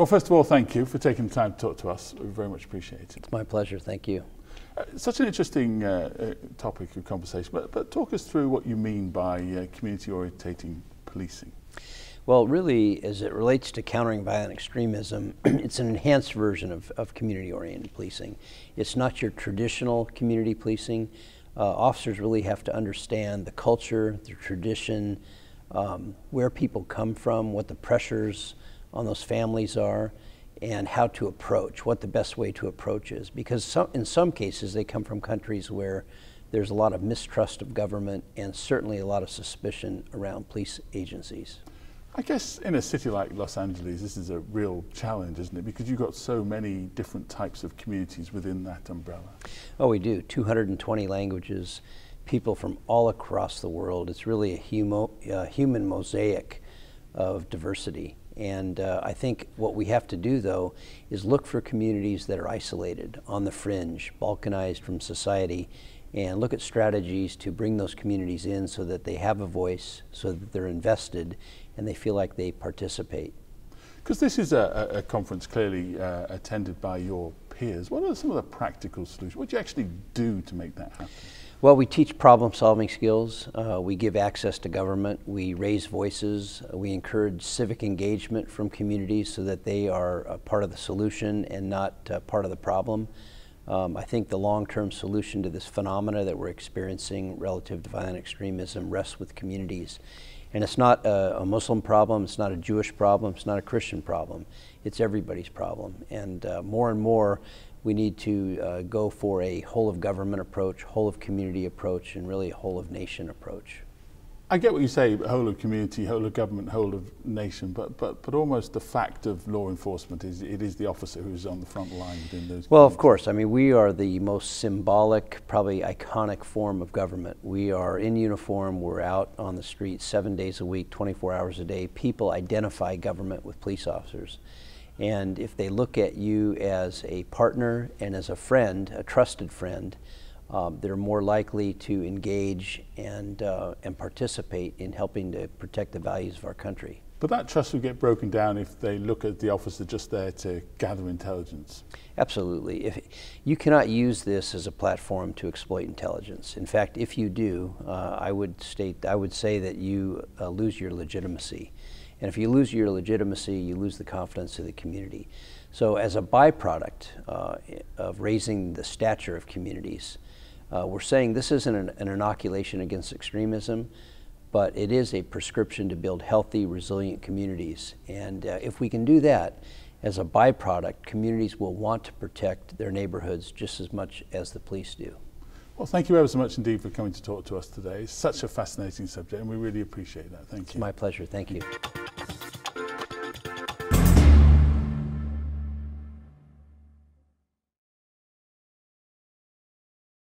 Well, first of all, thank you for taking the time to talk to us. We very much appreciate it. It's my pleasure. Thank you. Such an interesting topic of conversation, but talk us through what you mean by community-orientating policing. Well, really, as it relates to countering violent extremism, it's an enhanced version of community-oriented policing. It's not your traditional community policing. Officers really have to understand the culture, the tradition, where people come from, what the pressures on those families are, and how to approach, what the best way to approach is. Because in some cases, they come from countries where there's a lot of mistrust of government and certainly a lot of suspicion around police agencies. I guess in a city like Los Angeles, this is a real challenge, isn't it? Because you've got so many different types of communities within that umbrella. Oh, we do. 220 languages, people from all across the world. It's really a human mosaic of diversity. And I think what we have to do, though, is look for communities that are isolated, on the fringe, balkanized from society, and look at strategies to bring those communities in so that they have a voice, so that they're invested, and they feel like they participate. Because this is a conference clearly attended by your peers. What are some of the practical solutions? What do you actually do to make that happen? Well, we teach problem-solving skills. We give access to government. We raise voices. We encourage civic engagement from communities so that they are a part of the solution and not part of the problem. I think the long-term solution to this phenomena that we're experiencing relative to violent extremism rests with communities. And it's not a Muslim problem, it's not a Jewish problem, it's not a Christian problem. It's everybody's problem. And more, we need to go for a whole-of-government approach, whole-of-community approach, and really a whole-of-nation approach. I get what you say, whole of community, whole of government, whole of nation, but almost the fact of law enforcement is it is the officer who's on the front line within those. Well, of course. I mean, we are the most symbolic, probably iconic form of government. We are in uniform, we're out on the street 7 days a week, 24 hours a day. People identify government with police officers. And if they look at you as a partner and as a friend, a trusted friend, they're more likely to engage and participate in helping to protect the values of our country. But that trust will get broken down if they look at the officer just there to gather intelligence. Absolutely. You cannot use this as a platform to exploit intelligence. In fact, if you do, I would say that you lose your legitimacy. And if you lose your legitimacy, you lose the confidence of the community. So as a byproduct of raising the stature of communities, we're saying this isn't an inoculation against extremism, but it is a prescription to build healthy, resilient communities. And if we can do that, as a byproduct, communities will want to protect their neighborhoods just as much as the police do. Well, thank you ever so much indeed for coming to talk to us today. It's such a fascinating subject, and we really appreciate that. Thank you. It's my pleasure. Thank you.